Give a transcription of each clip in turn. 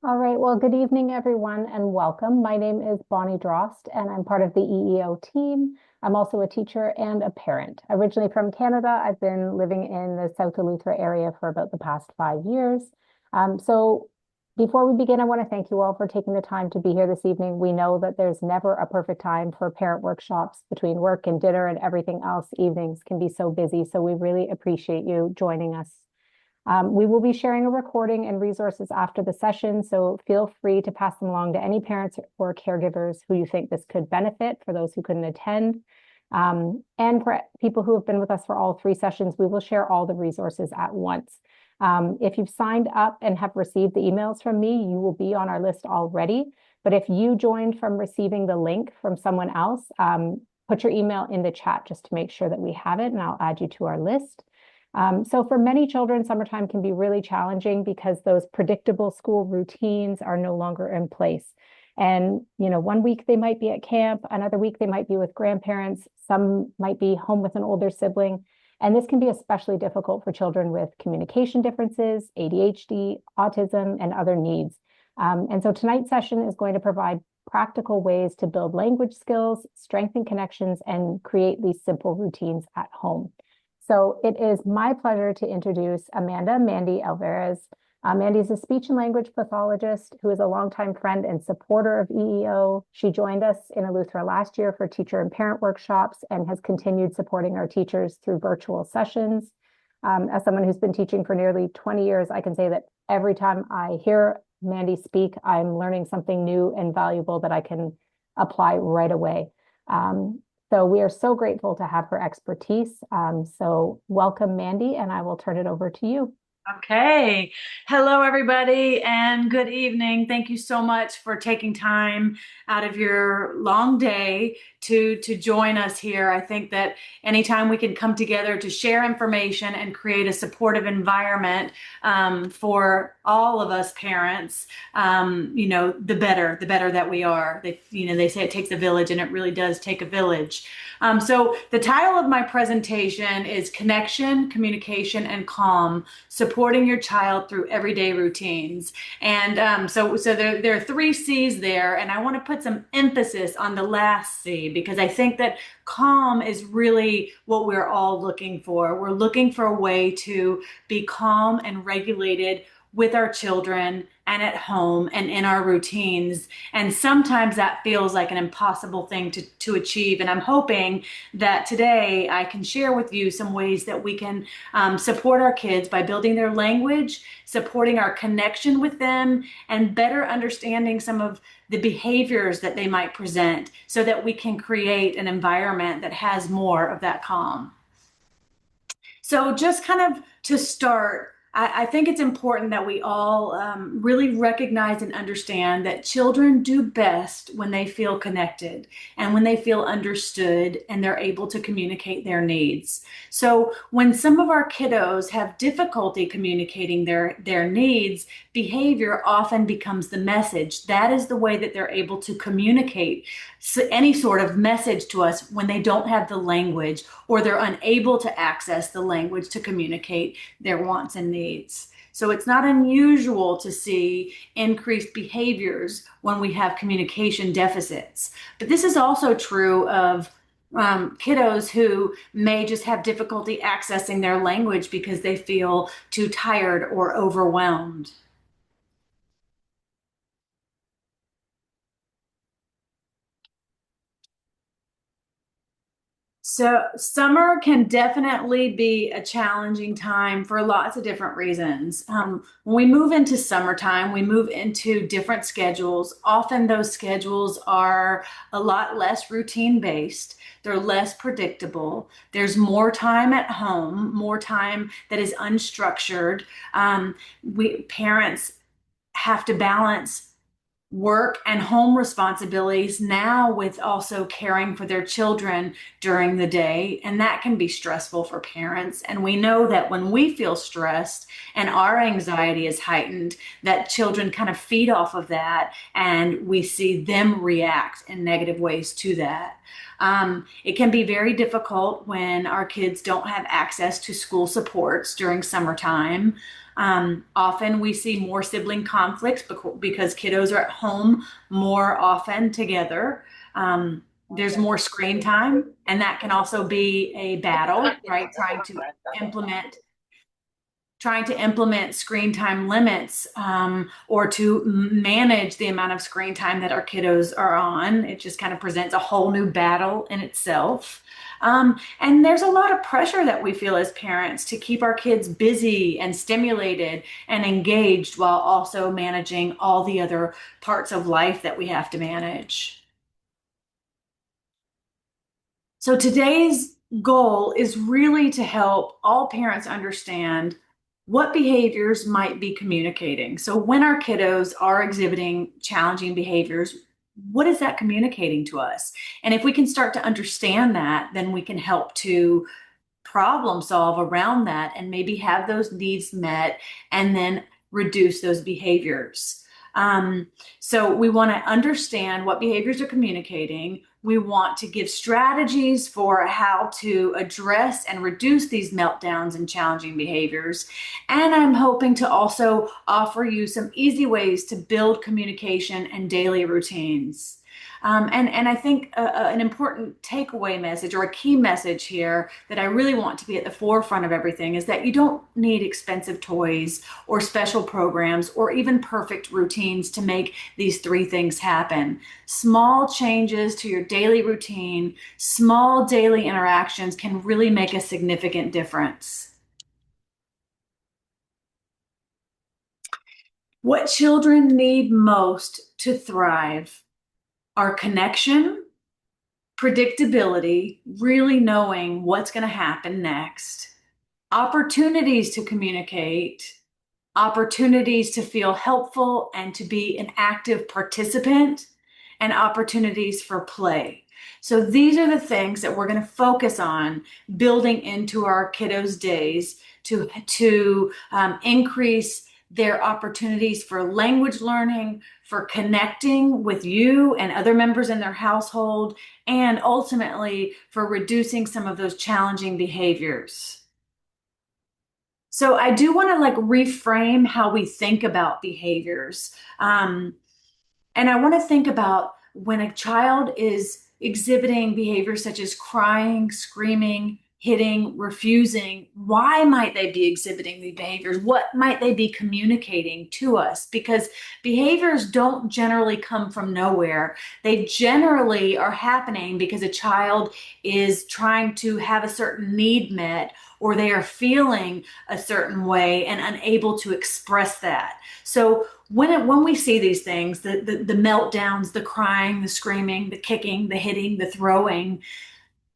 All right. Well, good evening, everyone, and welcome. My name is Bonnie Drost, and I'm part of the EEO team. I'm also a teacher and a parent. Originally from Canada, I've been living in the South Eleuthera area for about the past 5 years. So before we begin, I want to thank you all for taking the time to be here this evening. We know that there's never a perfect time for parent workshops between work and dinner and everything else. Evenings can be so busy, so we really appreciate you joining us. We will be sharing a recording and resources after the session, so feel free to pass them along to any parents or caregivers who you think this could benefit for those who couldn't attend. And for people who have been with us for all three sessions, we will share all the resources at once. If you've signed up and have received the emails from me, you will be on our list already. But if you joined from receiving the link from someone else, put your email in the chat just to make sure that we have it, and I'll add you to our list. So for many children, summertime can be really challenging because those predictable school routines are no longer in place. And, one week they might be at camp, another week they might be with grandparents, some might be home with an older sibling. And this can be especially difficult for children with communication differences, ADHD, autism, and other needs. And so tonight's session is going to provide practical ways to build language skills, strengthen connections, and create these simple routines at home. So it is my pleasure to introduce Mandy Alverez. Mandy is a speech and language pathologist who is a longtime friend and supporter of EEO. She joined us in Eleuthera last year for teacher and parent workshops and has continued supporting our teachers through virtual sessions. As someone who's been teaching for nearly 20 years, I can say that every time I hear Mandy speak, I'm learning something new and valuable that I can apply right away. So we are so grateful to have her expertise. So welcome, Mandy, and I will turn it over to you. Okay. Hello, everybody, and good evening. Thank you so much for taking time out of your long day to join us here. I think that anytime we can come together to share information and create a supportive environment for all of us parents, the better that we are. They say it takes a village, and it really does take a village. So the title of my presentation is Connection, Communication, and Calm, Supporting Your Child Through Everyday Routines. And so there are 3 C's there, and I want to put some emphasis on the last C because I think that calm is really what we're all looking for. We're looking for a way to be calm and regulated with our children and at home and in our routines. And sometimes that feels like an impossible thing to achieve. And I'm hoping that today I can share with you some ways that we can support our kids by building their language, supporting our connection with them, and better understanding some of the behaviors that they might present so that we can create an environment that has more of that calm. So just kind of to start, I think it's important that we all really recognize and understand that children do best when they feel connected and when they feel understood and they're able to communicate their needs. So when some of our kiddos have difficulty communicating their needs, behavior often becomes the message. That is the way that they're able to communicate any sort of message to us when they don't have the language or they're unable to access the language to communicate their wants and needs. So it's not unusual to see increased behaviors when we have communication deficits. But this is also true of kiddos who may just have difficulty accessing their language because they feel too tired or overwhelmed. So summer can definitely be a challenging time for lots of different reasons. When we move into summertime, we move into different schedules. Often those schedules are a lot less routine based. They're less predictable. There's more time at home, more time that is unstructured. Parents have to balance work and home responsibilities now with also caring for their children during the day. And that can be stressful for parents. And we know that when we feel stressed and our anxiety is heightened, that children kind of feed off of that and we see them react in negative ways to that. It can be very difficult when our kids don't have access to school supports during summertime. Often we see more sibling conflicts because kiddos are at home more often together. There's more screen time, and that can also be a battle, right? Implement trying to implement screen time limits, or to manage the amount of screen time that our kiddos are on. It just kind of presents a whole new battle in itself. And there's a lot of pressure that we feel as parents to keep our kids busy and stimulated and engaged while also managing all the other parts of life that we have to manage. So today's goal is really to help all parents understand what behaviors might be communicating. So when our kiddos are exhibiting challenging behaviors, what is that communicating to us? And if we can start to understand that, then we can help to problem solve around that and maybe have those needs met and then reduce those behaviors. Um, so we want to understand what behaviors are communicating. We want to give strategies for how to address and reduce these meltdowns and challenging behaviors. And I'm hoping to also offer you some easy ways to build communication and daily routines. And I think an important takeaway message or a key message here that I really want to be at the forefront of everything is that you don't need expensive toys or special programs or even perfect routines to make these three things happen. Small changes to your daily routine, small daily interactions can really make a significant difference. What children need most to thrive are connection, predictability, really knowing what's going to happen next, opportunities to communicate, opportunities to feel helpful and to be an active participant, and opportunities for play. So these are the things that we're going to focus on building into our kiddos' days to increase their opportunities for language learning, for connecting with you and other members in their household, and ultimately for reducing some of those challenging behaviors. So I do want to like reframe how we think about behaviors. And I want to think about when a child is exhibiting behaviors such as crying, screaming, hitting, refusing, why might they be exhibiting these behaviors? What might they be communicating to us? Because behaviors don't generally come from nowhere. They generally are happening because a child is trying to have a certain need met, or they are feeling a certain way and unable to express that. So when we see these things, the meltdowns, the crying, the screaming, the kicking, the hitting, the throwing,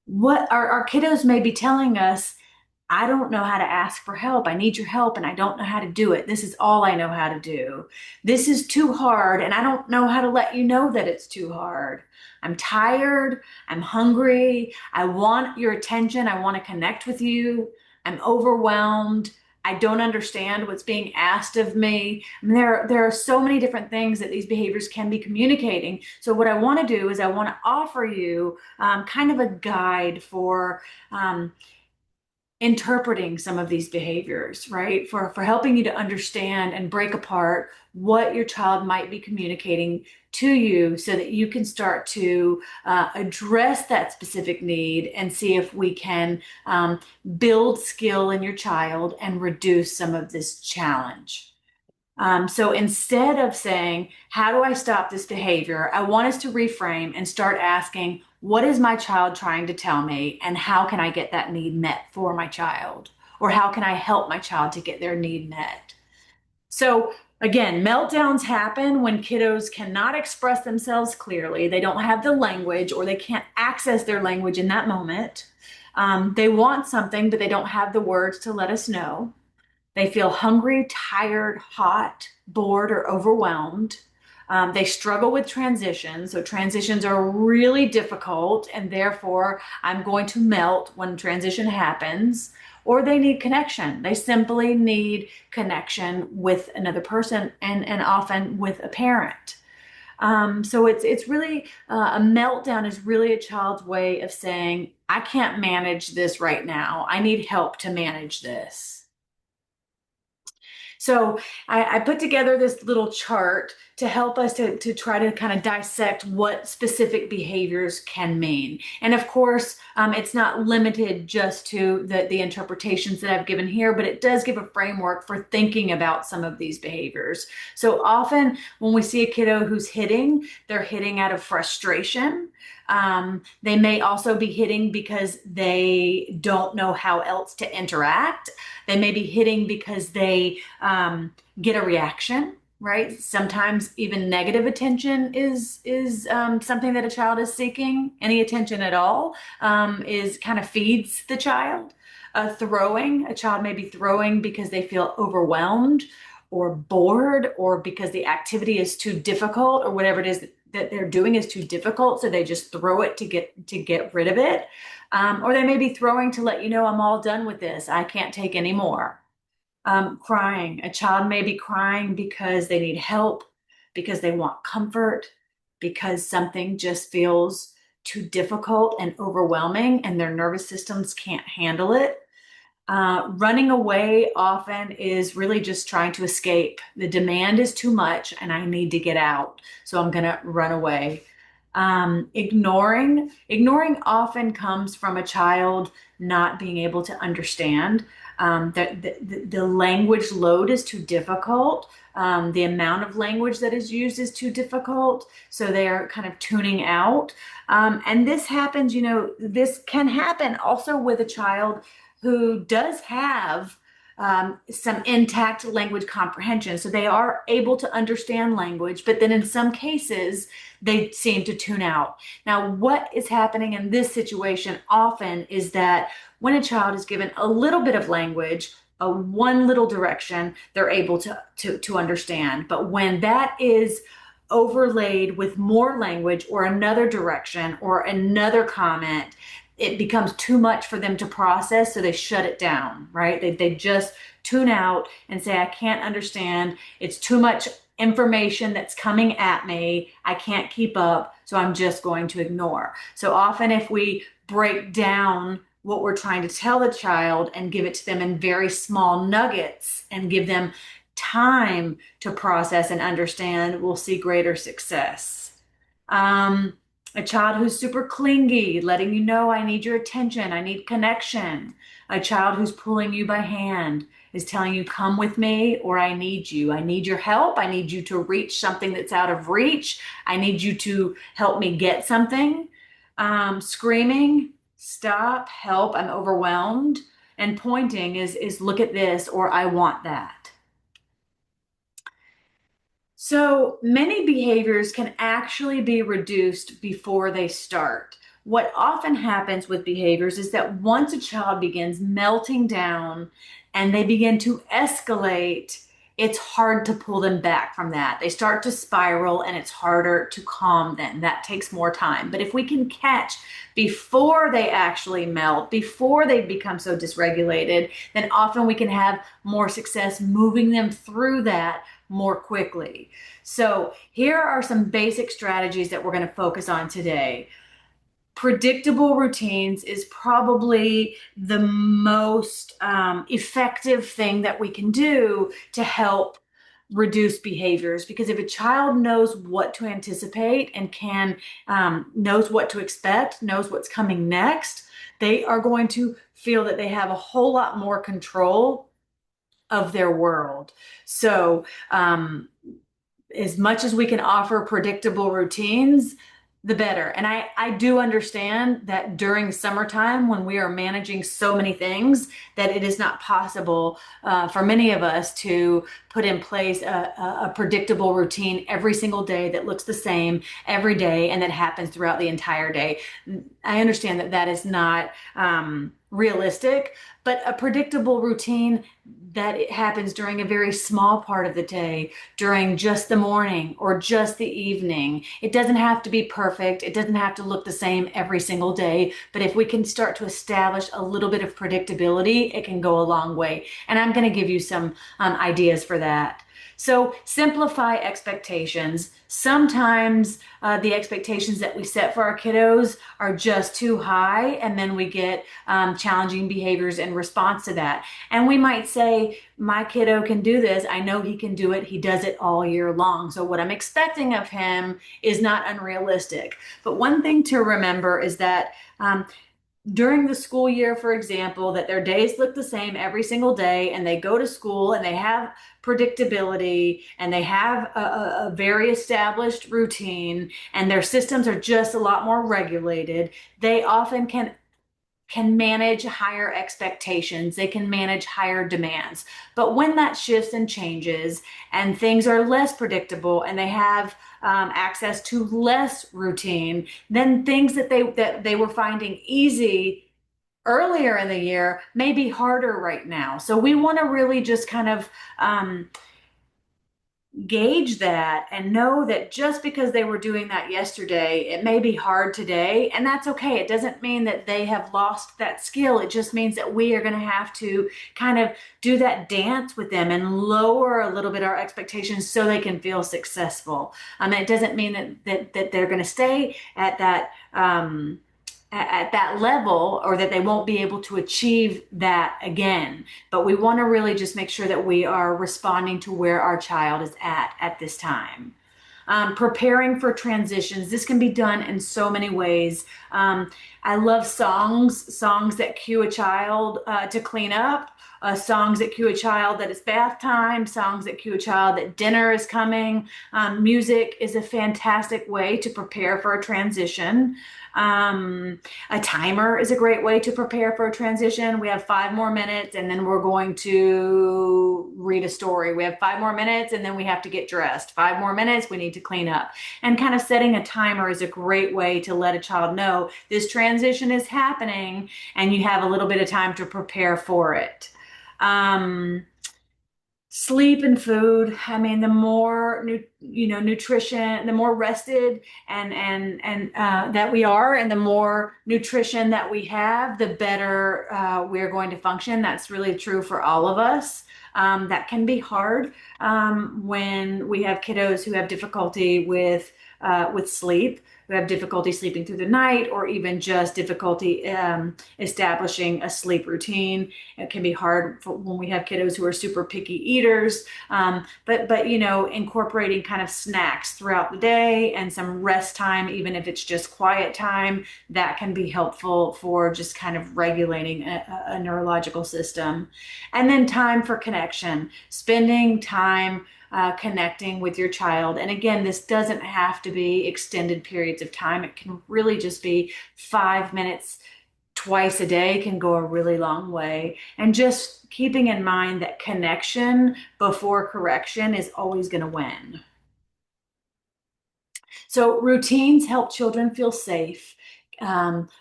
what our kiddos may be telling us, I don't know how to ask for help. I need your help and I don't know how to do it. This is all I know how to do. This is too hard and I don't know how to let you know that it's too hard. I'm tired. I'm hungry. I want your attention. I want to connect with you. I'm overwhelmed. I don't understand what's being asked of me. I mean, there are so many different things that these behaviors can be communicating. So what I want to do is I want to offer you kind of a guide for interpreting some of these behaviors, right? For helping you to understand and break apart what your child might be communicating to you so that you can start to address that specific need and see if we can build skill in your child and reduce some of this challenge. So instead of saying, how do I stop this behavior? I want us to reframe and start asking, what is my child trying to tell me? And how can I get that need met for my child? Or how can I help my child to get their need met? So again, meltdowns happen when kiddos cannot express themselves clearly. They don't have the language or they can't access their language in that moment. They want something, but they don't have the words to let us know. They feel hungry, tired, hot, bored, or overwhelmed. They struggle with transitions. So transitions are really difficult, and therefore I'm going to melt when transition happens. Or they need connection. They simply need connection with another person and often with a parent. So it's really a meltdown is really a child's way of saying, I can't manage this right now. I need help to manage this. So I put together this little chart to help us to try to kind of dissect what specific behaviors can mean. And of course, it's not limited just to the interpretations that I've given here, but it does give a framework for thinking about some of these behaviors. So often when we see a kiddo who's hitting, they're hitting out of frustration. They may also be hitting because they don't know how else to interact. They may be hitting because they get a reaction, right? Sometimes even negative attention is something that a child is seeking. Any attention at all is kind of feeds the child. Throwing, a child may be throwing because they feel overwhelmed or bored or because the activity is too difficult or whatever it is that they're doing is too difficult, so they just throw it to get rid of it. Or they may be throwing to let you know, I'm all done with this. I can't take any more. Crying. A child may be crying because they need help, because they want comfort, because something just feels too difficult and overwhelming and their nervous systems can't handle it. Running away often is really just trying to escape. The demand is too much and I need to get out. So I'm going to run away. Ignoring often comes from a child not being able to understand. The language load is too difficult. The amount of language that is used is too difficult. So they are kind of tuning out. And this happens, this can happen also with a child who does have some intact language comprehension. So they are able to understand language, but then in some cases, they seem to tune out. Now, what is happening in this situation often is that when a child is given a little bit of language, a one little direction, they're able to understand. But when that is overlaid with more language or another direction or another comment, it becomes too much for them to process, so they shut it down, right? They just tune out and say, I can't understand. It's too much information that's coming at me. I can't keep up, so I'm just going to ignore. So often if we break down what we're trying to tell the child and give it to them in very small nuggets and give them time to process and understand, we'll see greater success. A child who's super clingy, letting you know, I need your attention, I need connection. A child who's pulling you by hand is telling you, come with me, or I need you. I need your help. I need you to reach something that's out of reach. I need you to help me get something. Screaming, stop, help, I'm overwhelmed. And pointing is look at this, or I want that. So many behaviors can actually be reduced before they start. What often happens with behaviors is that once a child begins melting down and they begin to escalate, it's hard to pull them back from that. They start to spiral and it's harder to calm them. That takes more time. But if we can catch before they actually melt, before they become so dysregulated, then often we can have more success moving them through that more quickly. So here are some basic strategies that we're going to focus on today. Predictable routines is probably the most effective thing that we can do to help reduce behaviors, because if a child knows what to anticipate and knows what to expect, knows what's coming next, they are going to feel that they have a whole lot more control of their world. So as much as we can offer predictable routines, the better. And I do understand that during summertime, when we are managing so many things, that it is not possible for many of us to put in place a predictable routine every single day that looks the same every day and that happens throughout the entire day. I understand that that is not realistic, but a predictable routine that it happens during a very small part of the day, during just the morning or just the evening. It doesn't have to be perfect. It doesn't have to look the same every single day. But if we can start to establish a little bit of predictability, it can go a long way. And I'm going to give you some ideas for that. So simplify expectations. Sometimes the expectations that we set for our kiddos are just too high, and then we get challenging behaviors in response to that. And we might say, my kiddo can do this. I know he can do it. He does it all year long. So what I'm expecting of him is not unrealistic. But one thing to remember is that during the school year, for example, that their days look the same every single day, and they go to school and they have predictability and they have a very established routine, and their systems are just a lot more regulated. They often can manage higher expectations. They can manage higher demands. But when that shifts and changes and things are less predictable and they have access to less routine, then things that they were finding easy earlier in the year may be harder right now. So we want to really just kind of gauge that and know that just because they were doing that yesterday, it may be hard today, and that's okay. It doesn't mean that they have lost that skill. It just means that we are going to have to kind of do that dance with them and lower a little bit our expectations so they can feel successful. It doesn't mean that they're going to stay at that level, or that they won't be able to achieve that again. But we want to really just make sure that we are responding to where our child is at this time. Preparing for transitions. This can be done in so many ways. I love songs that cue a child to clean up, songs that cue a child that it's bath time, songs that cue a child that dinner is coming. Music is a fantastic way to prepare for a transition. A timer is a great way to prepare for a transition. We have 5 more minutes and then we're going to read a story. We have 5 more minutes and then we have to get dressed. 5 more minutes, we need to clean up. And kind of setting a timer is a great way to let a child know this transition is happening and you have a little bit of time to prepare for it. Sleep and food. The more nutrition, the more rested and that we are, and the more nutrition that we have, the better we're going to function. That's really true for all of us. That can be hard when we have kiddos who have difficulty with sleep, who have difficulty sleeping through the night, or even just difficulty establishing a sleep routine. It can be hard when we have kiddos who are super picky eaters. But incorporating kind of snacks throughout the day and some rest time, even if it's just quiet time, that can be helpful for just kind of regulating a neurological system. And then time for connection, spending time connecting with your child. And again, this doesn't have to be extended periods of time. It can really just be 5 minutes twice a day can go a really long way. And just keeping in mind that connection before correction is always going to win. So routines help children feel safe.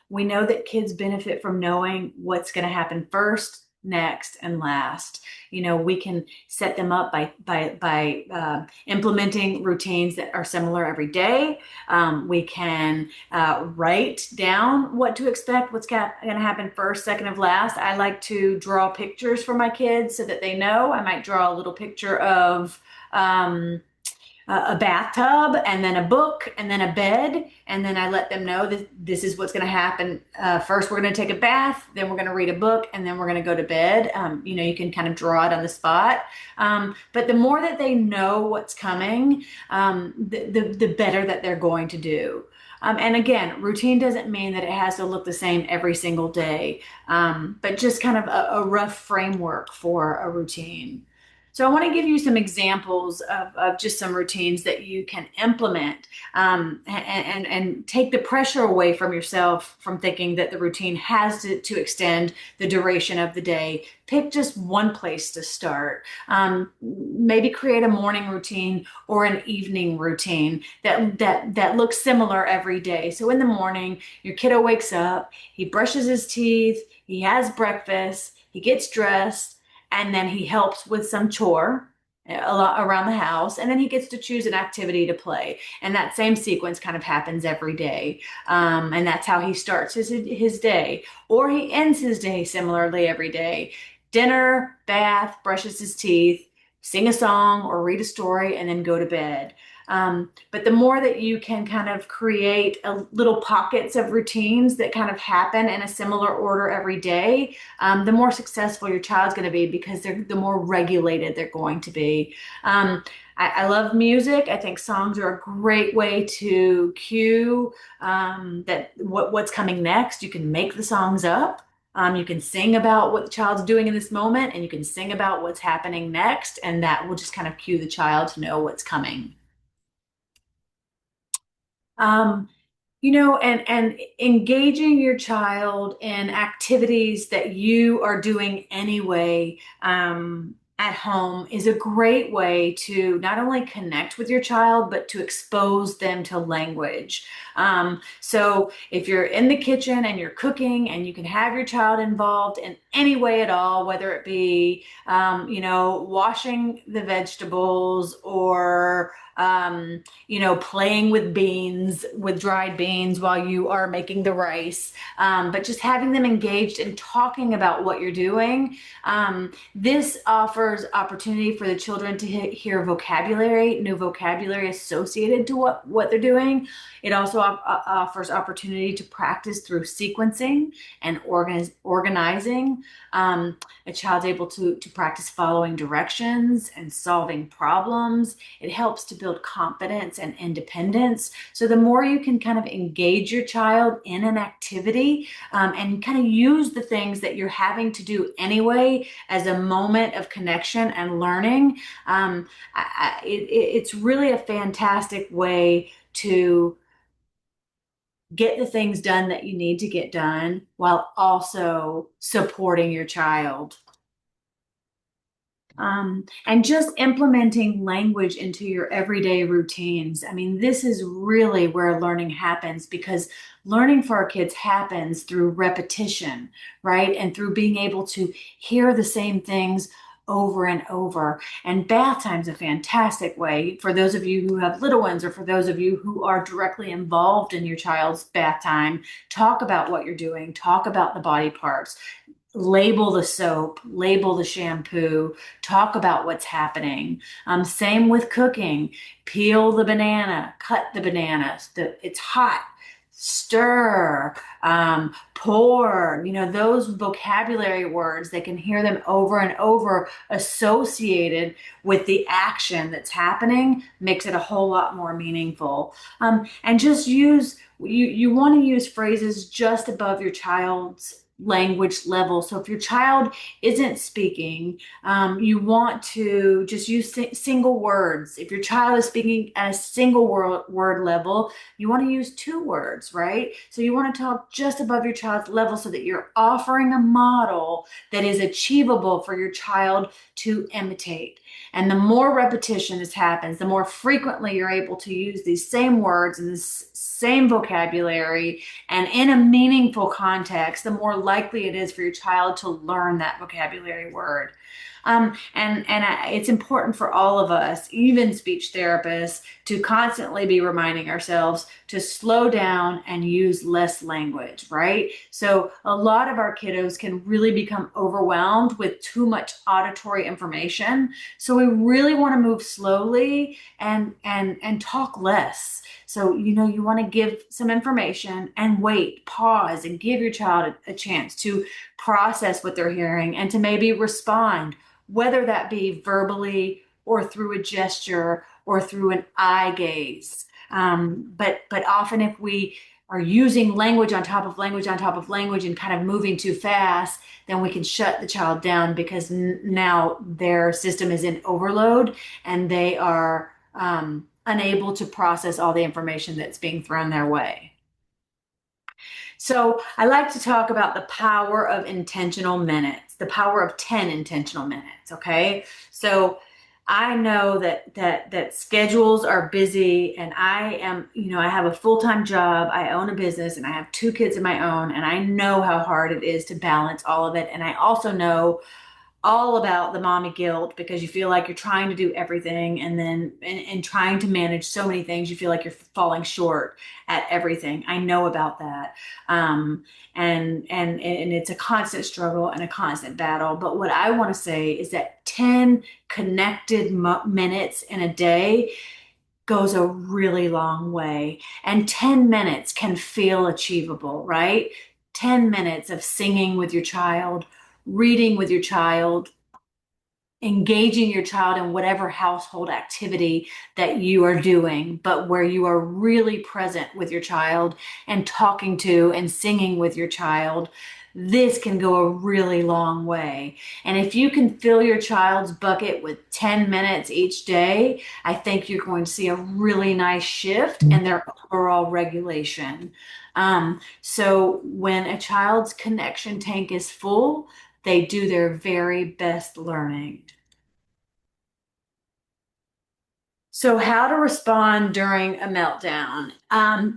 We know that kids benefit from knowing what's going to happen first, next, and last. We can set them up by implementing routines that are similar every day. We can write down what to expect, what's going to happen first, second, of last. I like to draw pictures for my kids so that they know. I might draw a little picture of a bathtub, and then a book, and then a bed, and then I let them know that this is what's going to happen. First, we're going to take a bath, then we're going to read a book, and then we're going to go to bed. You can kind of draw it on the spot. But the more that they know what's coming, the better that they're going to do. And again, routine doesn't mean that it has to look the same every single day, but just kind of a rough framework for a routine. So I want to give you some examples of just some routines that you can implement, and take the pressure away from yourself from thinking that the routine has to extend the duration of the day. Pick just one place to start. Maybe create a morning routine or an evening routine that looks similar every day. So in the morning, your kiddo wakes up, he brushes his teeth, he has breakfast, he gets dressed, and then he helps with some chore a lot around the house, and then he gets to choose an activity to play. And that same sequence kind of happens every day. And that's how he starts his day, or he ends his day similarly every day. Dinner, bath, brushes his teeth, sing a song or read a story and then go to bed. But the more that you can kind of create little pockets of routines that kind of happen in a similar order every day, the more successful your child's going to be because the more regulated they're going to be. I love music. I think songs are a great way to cue what's coming next. You can make the songs up. You can sing about what the child's doing in this moment, and you can sing about what's happening next, and that will just kind of cue the child to know what's coming. Um, and engaging your child in activities that you are doing anyway, at home is a great way to not only connect with your child, but to expose them to language. So if you're in the kitchen and you're cooking and you can have your child involved in any way at all, whether it be, washing the vegetables or playing with beans, with dried beans while you are making the rice, but just having them engaged and talking about what you're doing. This offers opportunity for the children to hear vocabulary, new vocabulary associated to what they're doing. It also offers opportunity to practice through sequencing and organizing. A child's able to practice following directions and solving problems. It helps to build confidence and independence. So the more you can kind of engage your child in an activity, and kind of use the things that you're having to do anyway as a moment of connection and learning, it's really a fantastic way to get the things done that you need to get done while also supporting your child. And just implementing language into your everyday routines. I mean, this is really where learning happens because learning for our kids happens through repetition, right? And through being able to hear the same things over and over. And bath time's a fantastic way for those of you who have little ones or for those of you who are directly involved in your child's bath time. Talk about what you're doing, talk about the body parts, label the soap, label the shampoo, talk about what's happening. Same with cooking. Peel the banana, cut the banana. It's hot. Stir, pour, those vocabulary words, they can hear them over and over associated with the action that's happening, makes it a whole lot more meaningful. And just you want to use phrases just above your child's language level. So if your child isn't speaking, you want to just use single words. If your child is speaking at a single word level, you want to use two words, right? So you want to talk just above your child's level so that you're offering a model that is achievable for your child to imitate. And the more repetition this happens, the more frequently you're able to use these same words and this same vocabulary and in a meaningful context, the more likely it is for your child to learn that vocabulary word. It's important for all of us, even speech therapists, to constantly be reminding ourselves to slow down and use less language, right? So a lot of our kiddos can really become overwhelmed with too much auditory information. So we really want to move slowly and talk less. So, you want to give some information and wait, pause, and give your child a chance to process what they're hearing and to maybe respond, whether that be verbally or through a gesture or through an eye gaze. But often if we are using language on top of language on top of language and kind of moving too fast, then we can shut the child down because now their system is in overload and they are unable to process all the information that's being thrown their way. So I like to talk about the power of intentional minutes, the power of 10 intentional minutes. Okay. So I know that schedules are busy and I am, I have a full-time job, I own a business and I have two kids of my own, and I know how hard it is to balance all of it. And I also know all about the mommy guilt because you feel like you're trying to do everything and then and trying to manage so many things, you feel like you're falling short at everything. I know about that. Um, and it's a constant struggle and a constant battle. But what I want to say is that 10 connected minutes in a day goes a really long way. And 10 minutes can feel achievable, right? 10 minutes of singing with your child, reading with your child, engaging your child in whatever household activity that you are doing, but where you are really present with your child and talking to and singing with your child, this can go a really long way. And if you can fill your child's bucket with 10 minutes each day, I think you're going to see a really nice shift in their overall regulation. So when a child's connection tank is full, they do their very best learning. So, how to respond during a meltdown?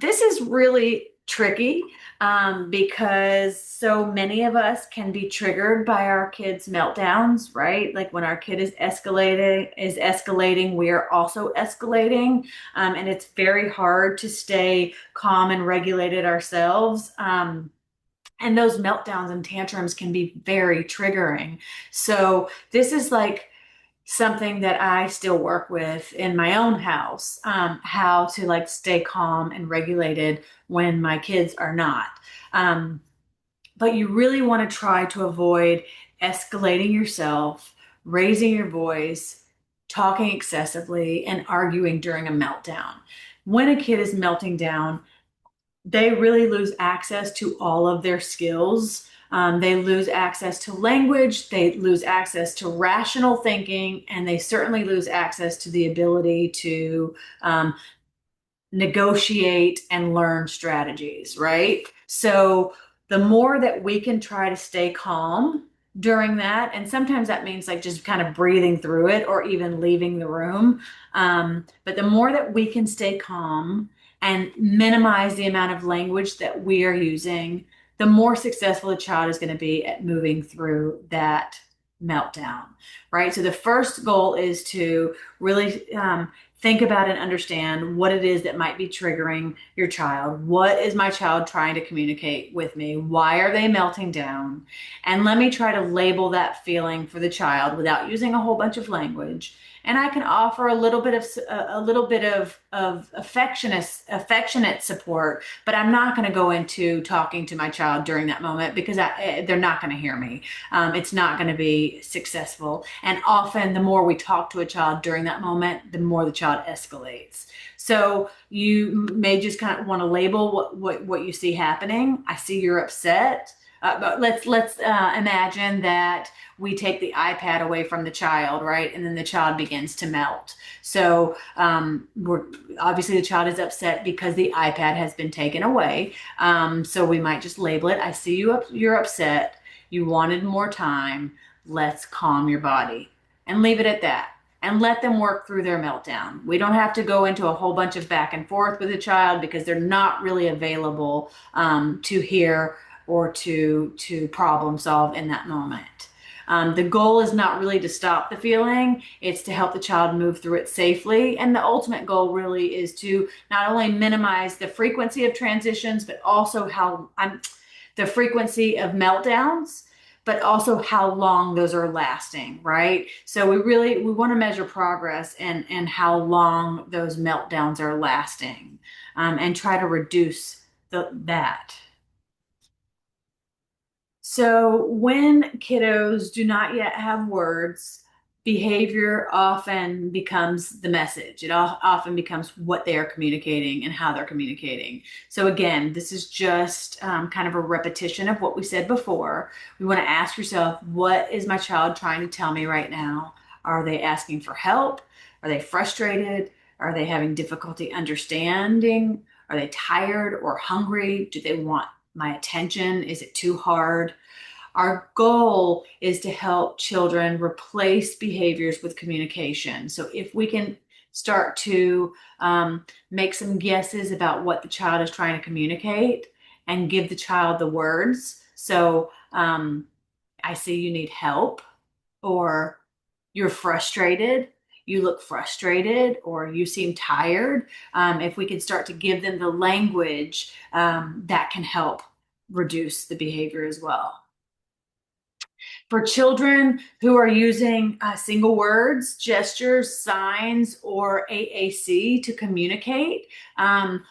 This is really tricky because so many of us can be triggered by our kids' meltdowns, right? Like when our kid is escalating, we are also escalating, and it's very hard to stay calm and regulated ourselves. And those meltdowns and tantrums can be very triggering. So, this is like something that I still work with in my own house, how to like stay calm and regulated when my kids are not. Um, but you really want to try to avoid escalating yourself, raising your voice, talking excessively, and arguing during a meltdown. When a kid is melting down, they really lose access to all of their skills. They lose access to language, they lose access to rational thinking, and they certainly lose access to the ability to negotiate and learn strategies, right? So the more that we can try to stay calm during that, and sometimes that means like just kind of breathing through it or even leaving the room. But the more that we can stay calm and minimize the amount of language that we are using, the more successful a child is going to be at moving through that meltdown, right? So the first goal is to really think about and understand what it is that might be triggering your child. What is my child trying to communicate with me? Why are they melting down? And let me try to label that feeling for the child without using a whole bunch of language. And I can offer a little bit of affectionate support, but I'm not going to go into talking to my child during that moment because they're not going to hear me. It's not going to be successful. And often, the more we talk to a child during that moment, the more the child escalates. So you may just kind of want to label what you see happening. I see you're upset. But let's imagine that we take the iPad away from the child, right? And then the child begins to melt. So we're obviously the child is upset because the iPad has been taken away. So we might just label it. I see you up. You're upset. You wanted more time. Let's calm your body and leave it at that. And let them work through their meltdown. We don't have to go into a whole bunch of back and forth with the child because they're not really available to hear or to problem solve in that moment. The goal is not really to stop the feeling, it's to help the child move through it safely. And the ultimate goal really is to not only minimize the frequency of transitions, but also the frequency of meltdowns, but also how long those are lasting, right? So we want to measure progress and how long those meltdowns are lasting, and try to reduce that. So when kiddos do not yet have words, behavior often becomes the message. It often becomes what they are communicating and how they're communicating. So again, this is just kind of a repetition of what we said before. We want to ask yourself, what is my child trying to tell me right now? Are they asking for help? Are they frustrated? Are they having difficulty understanding? Are they tired or hungry? Do they want my attention? Is it too hard? Our goal is to help children replace behaviors with communication. So if we can start to make some guesses about what the child is trying to communicate and give the child the words. So I see you need help, or you're frustrated, you look frustrated, or you seem tired. If we can start to give them the language, that can help reduce the behavior as well. For children who are using single words, gestures, signs, or AAC to communicate,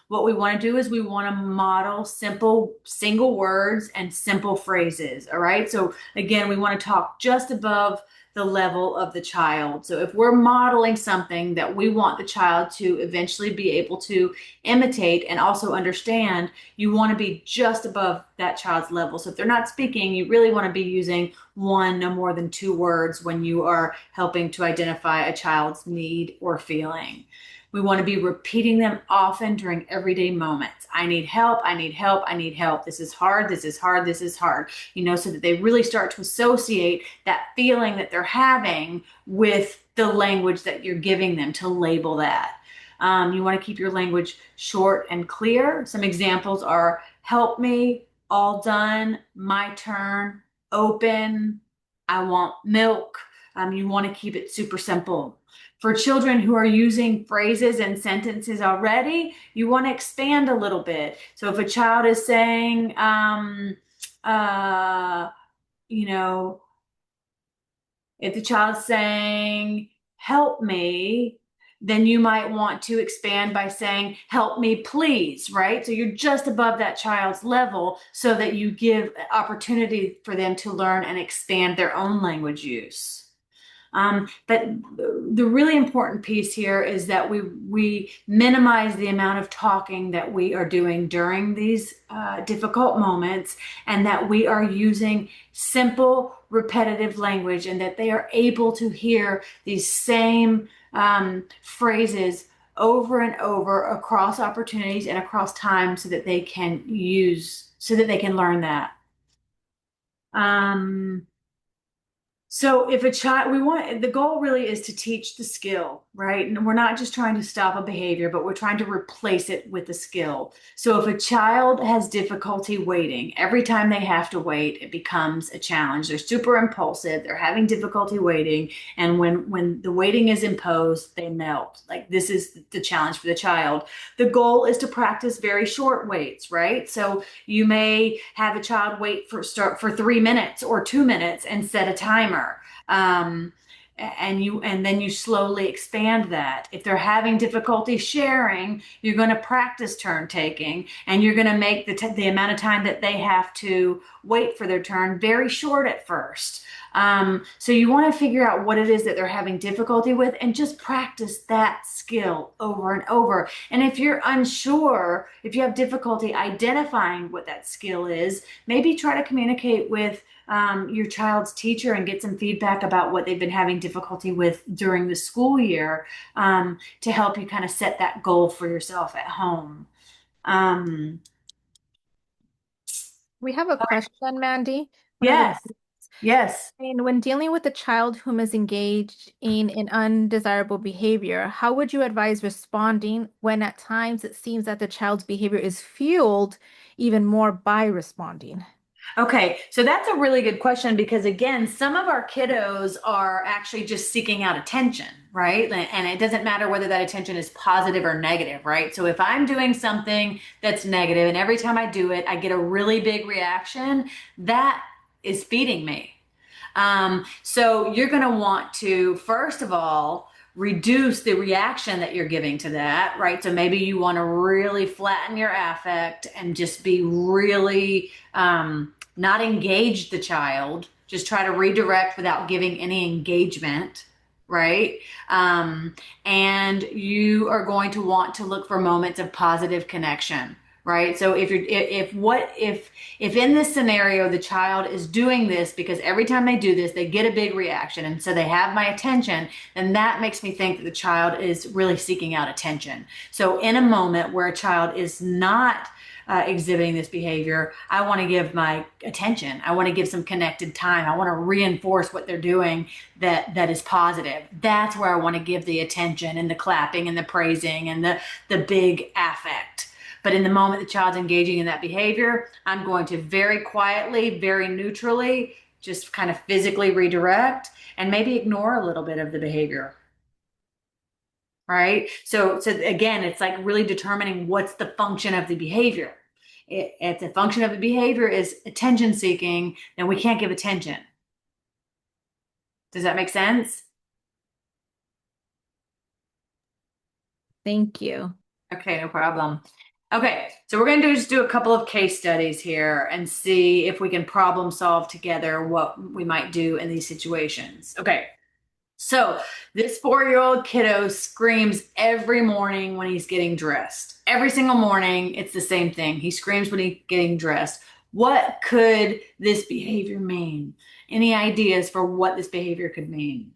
what we want to do is we want to model simple single words and simple phrases. All right. So, again, we want to talk just above the level of the child. So, if we're modeling something that we want the child to eventually be able to imitate and also understand, you want to be just above that child's level. So, if they're not speaking, you really want to be using one, no more than two words when you are helping to identify a child's need or feeling. We want to be repeating them often during everyday moments. I need help. I need help. I need help. This is hard. This is hard. This is hard. So that they really start to associate that feeling that they're having with the language that you're giving them, to label that. You want to keep your language short and clear. Some examples are help me, all done, my turn, open, I want milk. You want to keep it super simple. For children who are using phrases and sentences already, you want to expand a little bit. So if a child is saying, you know, if the child's saying, help me, then you might want to expand by saying, help me, please, right? So you're just above that child's level so that you give opportunity for them to learn and expand their own language use. But the really important piece here is that we minimize the amount of talking that we are doing during these difficult moments, and that we are using simple, repetitive language, and that they are able to hear these same phrases over and over across opportunities and across time so that they can learn that. So if a child, the goal really is to teach the skill, right? And we're not just trying to stop a behavior, but we're trying to replace it with a skill. So if a child has difficulty waiting, every time they have to wait, it becomes a challenge. They're super impulsive, they're having difficulty waiting, and when the waiting is imposed, they melt. Like, this is the challenge for the child. The goal is to practice very short waits, right? So you may have a child wait for 3 minutes or 2 minutes and set a timer. And then you slowly expand that. If they're having difficulty sharing, you're going to practice turn taking, and you're going to make the amount of time that they have to wait for their turn very short at first. So you want to figure out what it is that they're having difficulty with and just practice that skill over and over. And if you're unsure, if you have difficulty identifying what that skill is, maybe try to communicate with your child's teacher and get some feedback about what they've been having difficulty with during the school year, to help you kind of set that goal for yourself at home. We have a question, Mandy. Yes, yes. And when dealing with a child whom is engaged in an undesirable behavior, how would you advise responding when at times it seems that the child's behavior is fueled even more by responding? Okay, so that's a really good question, because again, some of our kiddos are actually just seeking out attention, right? And it doesn't matter whether that attention is positive or negative, right? So if I'm doing something that's negative and every time I do it, I get a really big reaction, that is feeding me. So you're going to want to, first of all, reduce the reaction that you're giving to that, right? So maybe you want to really flatten your affect and just be really not engage the child, just try to redirect without giving any engagement, right? And you are going to want to look for moments of positive connection, right? So if in this scenario the child is doing this because every time they do this they get a big reaction, and so they have my attention, then that makes me think that the child is really seeking out attention. So in a moment where a child is not exhibiting this behavior, I want to give my attention. I want to give some connected time. I want to reinforce what they're doing that is positive. That's where I want to give the attention and the clapping and the praising and the big affect. But in the moment the child's engaging in that behavior, I'm going to very quietly, very neutrally just kind of physically redirect and maybe ignore a little bit of the behavior. Right? So again, it's like really determining what's the function of the behavior. If the function of the behavior is attention seeking, then we can't give attention. Does that make sense? Thank you. Okay, no problem. Okay, so we're going to just do a couple of case studies here and see if we can problem solve together what we might do in these situations. Okay, so this 4-year-old kiddo screams every morning when he's getting dressed. Every single morning, it's the same thing. He screams when he's getting dressed. What could this behavior mean? Any ideas for what this behavior could mean?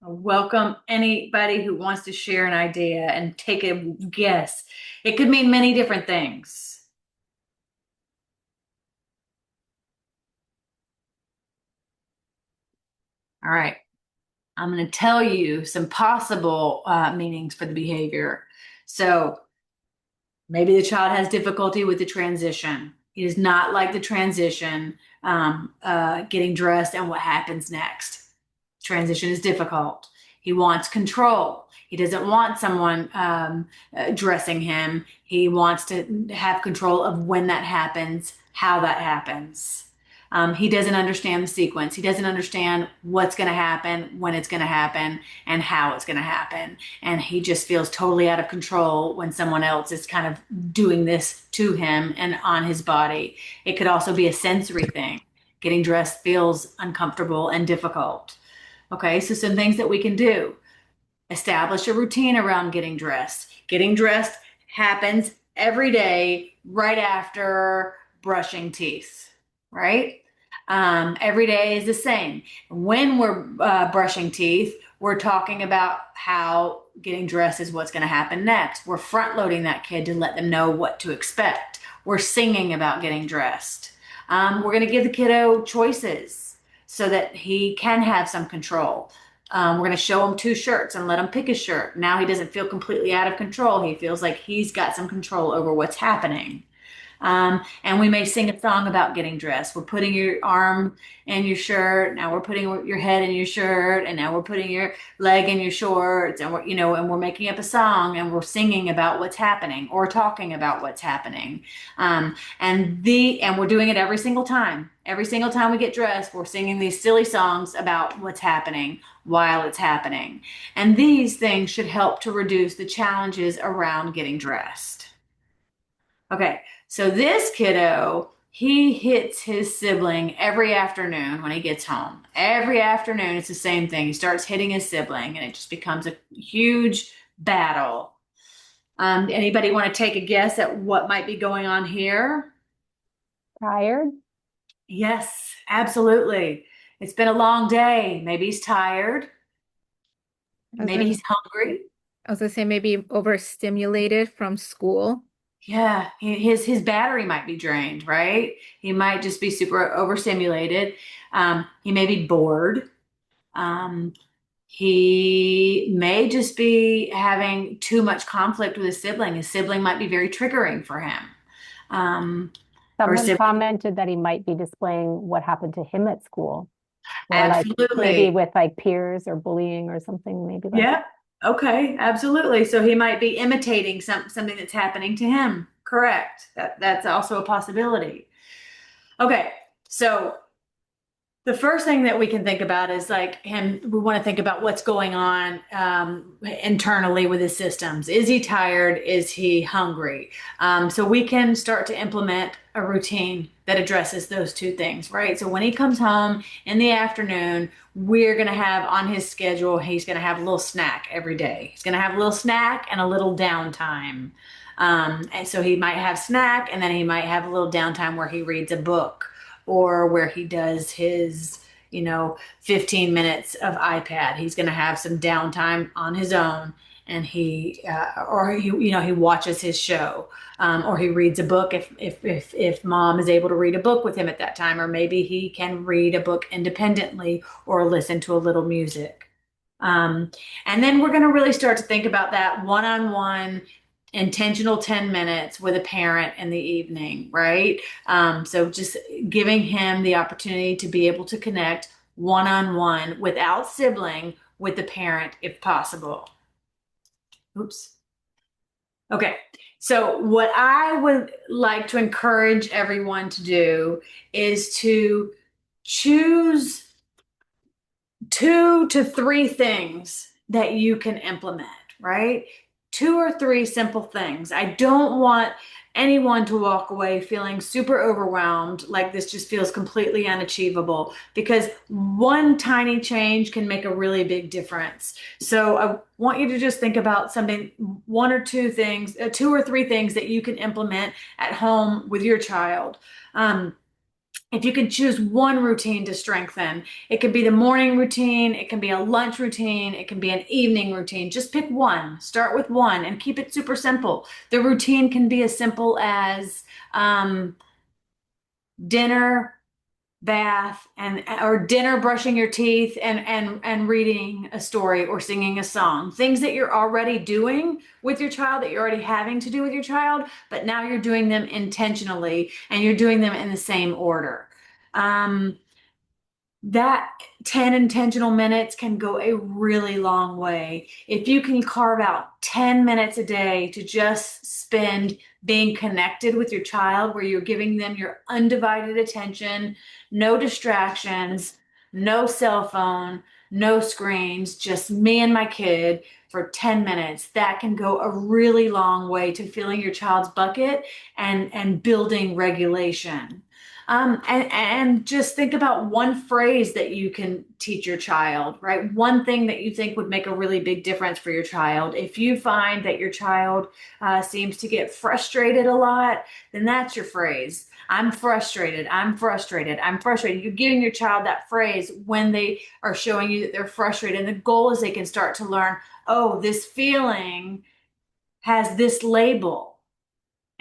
Welcome anybody who wants to share an idea and take a guess. It could mean many different things. All right. I'm going to tell you some possible meanings for the behavior. So maybe the child has difficulty with the transition. He does not like the transition, getting dressed and what happens next. Transition is difficult. He wants control. He doesn't want someone dressing him. He wants to have control of when that happens, how that happens. He doesn't understand the sequence. He doesn't understand what's going to happen, when it's going to happen, and how it's going to happen. And he just feels totally out of control when someone else is kind of doing this to him and on his body. It could also be a sensory thing. Getting dressed feels uncomfortable and difficult. Okay, so some things that we can do. Establish a routine around getting dressed. Getting dressed happens every day right after brushing teeth, right? Every day is the same. When we're brushing teeth, we're talking about how getting dressed is what's going to happen next. We're front loading that kid to let them know what to expect. We're singing about getting dressed. We're going to give the kiddo choices so that he can have some control. We're going to show him 2 shirts and let him pick a shirt. Now he doesn't feel completely out of control. He feels like he's got some control over what's happening. And we may sing a song about getting dressed. We're putting your arm in your shirt. Now we're putting your head in your shirt, and now we're putting your leg in your shorts, and we're making up a song, and we're singing about what's happening or talking about what's happening. And we're doing it every single time. Every single time we get dressed, we're singing these silly songs about what's happening while it's happening. And these things should help to reduce the challenges around getting dressed. Okay, so this kiddo, he hits his sibling every afternoon when he gets home. Every afternoon, it's the same thing. He starts hitting his sibling, and it just becomes a huge battle. Anybody want to take a guess at what might be going on here? Tired? Yes, absolutely. It's been a long day. Maybe he's tired. I was Maybe gonna, he's hungry. I was gonna say maybe overstimulated from school. Yeah, his battery might be drained, right? He might just be super overstimulated. He may be bored. Um, he may just be having too much conflict with his sibling. His sibling might be very triggering for him. Um, or Someone sibling, commented that he might be displaying what happened to him at school, or like maybe absolutely. with like peers or bullying or something, maybe like Yeah. Okay, absolutely. So he might be imitating something that's happening to him. Correct. That's also a possibility. Okay. So the first thing that we can think about is like him. We want to think about what's going on internally with his systems. Is he tired? Is he hungry? So we can start to implement a routine that addresses those 2 things, right? So when he comes home in the afternoon, we're going to have on his schedule, he's going to have a little snack every day. He's going to have a little snack and a little downtime. And so he might have snack, and then he might have a little downtime where he reads a book or where he does his, 15 minutes of iPad. He's going to have some downtime on his own, and he watches his show, or he reads a book if mom is able to read a book with him at that time, or maybe he can read a book independently or listen to a little music. And then we're going to really start to think about that one-on-one intentional 10 minutes with a parent in the evening, right? So just giving him the opportunity to be able to connect one-on-one without sibling with the parent if possible. Oops. Okay. So what I would like to encourage everyone to do is to choose 2 to 3 things that you can implement, right? 2 or 3 simple things. I don't want anyone to walk away feeling super overwhelmed, like this just feels completely unachievable, because one tiny change can make a really big difference. So I want you to just think about something, 1 or 2 things, 2 or 3 things that you can implement at home with your child. If you can choose one routine to strengthen, it could be the morning routine, it can be a lunch routine, it can be an evening routine. Just pick one, start with one, and keep it super simple. The routine can be as simple as dinner, bath, and or dinner, brushing your teeth, and reading a story or singing a song. Things that you're already doing with your child, that you're already having to do with your child, but now you're doing them intentionally and you're doing them in the same order. That 10 intentional minutes can go a really long way. If you can carve out 10 minutes a day to just spend being connected with your child, where you're giving them your undivided attention, no distractions, no cell phone, no screens, just me and my kid for 10 minutes, that can go a really long way to filling your child's bucket and building regulation. And just think about one phrase that you can teach your child, right? One thing that you think would make a really big difference for your child. If you find that your child seems to get frustrated a lot, then that's your phrase. I'm frustrated. I'm frustrated. I'm frustrated. You're giving your child that phrase when they are showing you that they're frustrated. And the goal is they can start to learn, oh, this feeling has this label.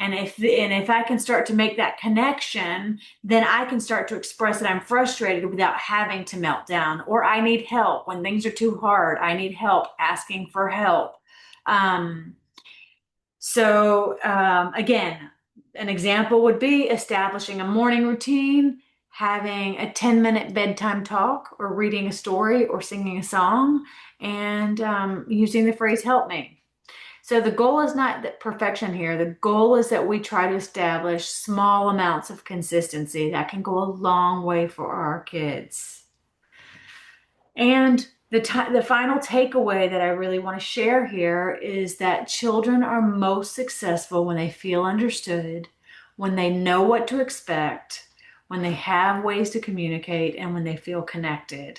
And if I can start to make that connection, then I can start to express that I'm frustrated without having to melt down, or I need help when things are too hard. I need help, asking for help. Again, an example would be establishing a morning routine, having a 10-minute bedtime talk, or reading a story, or singing a song, and using the phrase "help me." So the goal is not that perfection here. The goal is that we try to establish small amounts of consistency that can go a long way for our kids. And the final takeaway that I really want to share here is that children are most successful when they feel understood, when they know what to expect, when they have ways to communicate, and when they feel connected.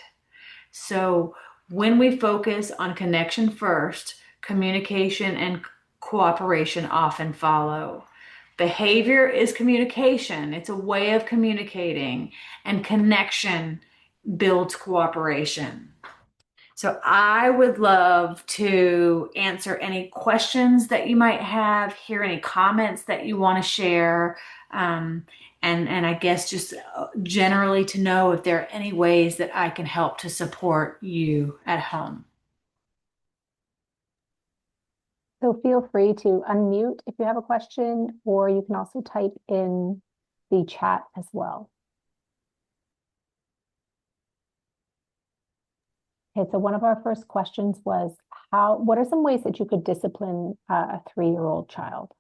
So when we focus on connection first, communication and cooperation often follow. Behavior is communication. It's a way of communicating, and connection builds cooperation. So I would love to answer any questions that you might have, hear any comments that you want to share, and I guess just generally to know if there are any ways that I can help to support you at home. So feel free to unmute if you have a question, or you can also type in the chat as well. Okay, so one of our first questions was, what are some ways that you could discipline a 3-year-old child?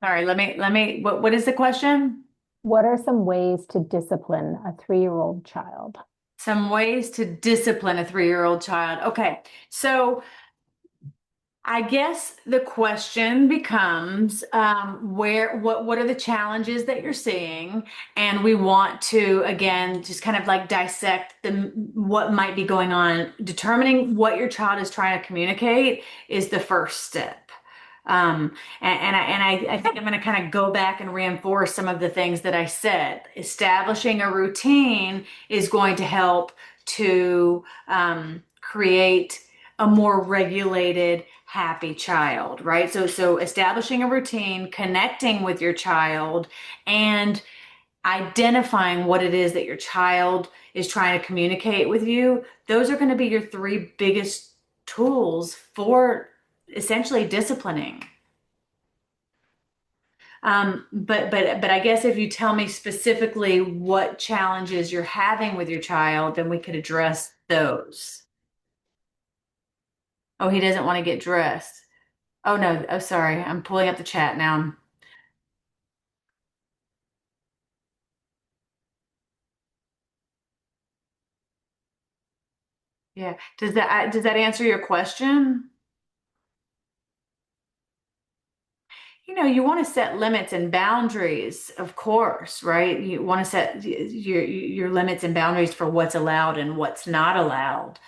Sorry, what is the question? What are some ways to discipline a 3-year-old child? Some ways to discipline a 3-year-old child. Okay, so I guess the question becomes, what are the challenges that you're seeing? And we want to, again, just kind of like dissect what might be going on. Determining what your child is trying to communicate is the first step. I think I'm going to kind of go back and reinforce some of the things that I said. Establishing a routine is going to help to create a more regulated, happy child, right? So establishing a routine, connecting with your child, and identifying what it is that your child is trying to communicate with you. Those are going to be your 3 biggest tools for essentially disciplining. But I guess if you tell me specifically what challenges you're having with your child, then we could address those. Oh, he doesn't want to get dressed. Oh no, oh sorry. I'm pulling up the chat now. Yeah. Does that answer your question? You want to set limits and boundaries, of course, right? You want to set your limits and boundaries for what's allowed and what's not allowed.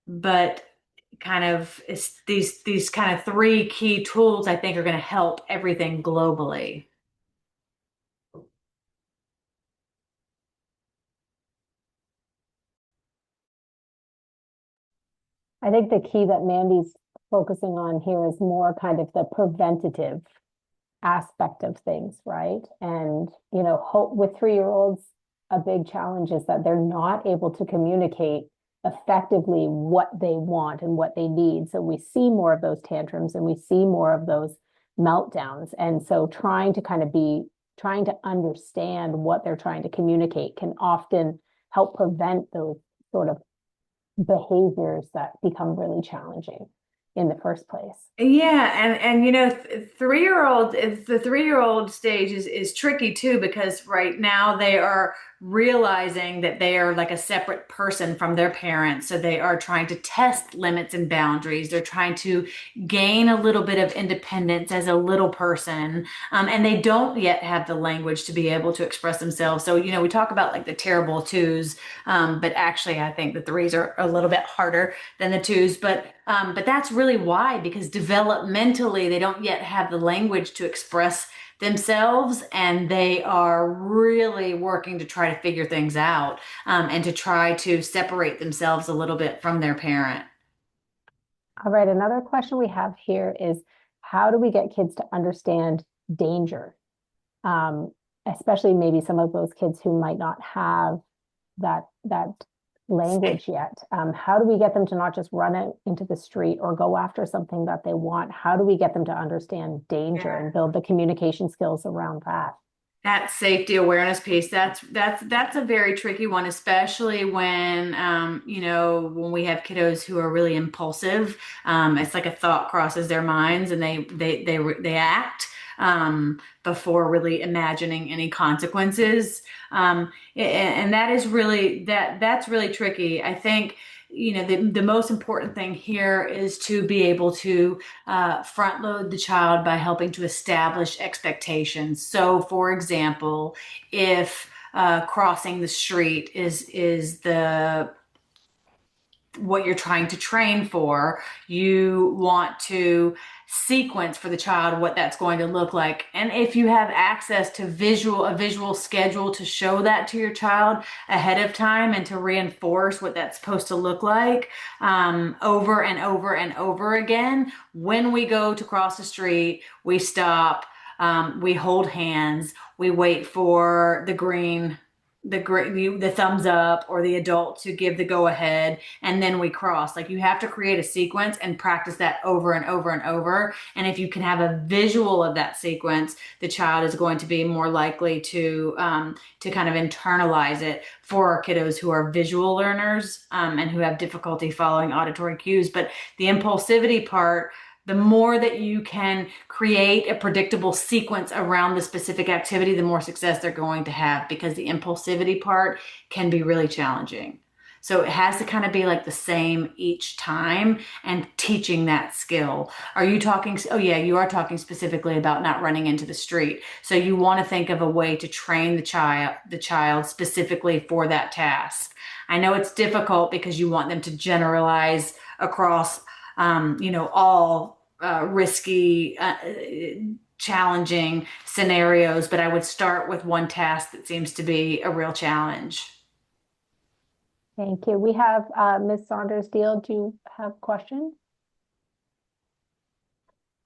But kind of it's these kind of three key tools I think are going to help everything globally. I think the key that Mandy's focusing on here is more kind of the preventative aspect of things, right? And, hope with 3-year-olds, a big challenge is that they're not able to communicate effectively what they want and what they need. So we see more of those tantrums and we see more of those meltdowns. And so trying to understand what they're trying to communicate can often help prevent those sort of behaviors that become really challenging in the first place. Yeah, and 3-year-old the 3-year-old stage is tricky too because right now they are realizing that they are like a separate person from their parents. So they are trying to test limits and boundaries. They're trying to gain a little bit of independence as a little person. And they don't yet have the language to be able to express themselves. So, we talk about like the terrible twos, but actually I think the threes are a little bit harder than the twos. But that's really why, because developmentally they don't yet have the language to express themselves, and they are really working to try to figure things out, and to try to separate themselves a little bit from their parent. All right, another question we have here is how do we get kids to understand danger? Especially maybe some of those kids who might not have that language yet. How do we get them to not just run out into the street or go after something that they want? How do we get them to understand danger and build the communication skills around that? That safety awareness piece, that's a very tricky one, especially when when we have kiddos who are really impulsive. It's like a thought crosses their minds and they act before really imagining any consequences. And that is really that's really tricky. I think the most important thing here is to be able to front load the child by helping to establish expectations. So, for example, if crossing the street is the what you're trying to train for, you want to sequence for the child what that's going to look like. And if you have access to a visual schedule to show that to your child ahead of time and to reinforce what that's supposed to look like, over and over and over again, when we go to cross the street, we stop, we hold hands, we wait for the thumbs up or the adult to give the go ahead, and then we cross. Like, you have to create a sequence and practice that over and over and over. And if you can have a visual of that sequence, the child is going to be more likely to kind of internalize it. For our kiddos who are visual learners, and who have difficulty following auditory cues. But the impulsivity part, the more that you can create a predictable sequence around the specific activity, the more success they're going to have, because the impulsivity part can be really challenging. So it has to kind of be like the same each time, and teaching that skill. Are you talking? Oh yeah, you are talking specifically about not running into the street. So you want to think of a way to train the child specifically for that task. I know it's difficult because you want them to generalize across all risky, challenging scenarios, but I would start with one task that seems to be a real challenge. Thank you. We have Ms. Saunders Deal. Do you have questions?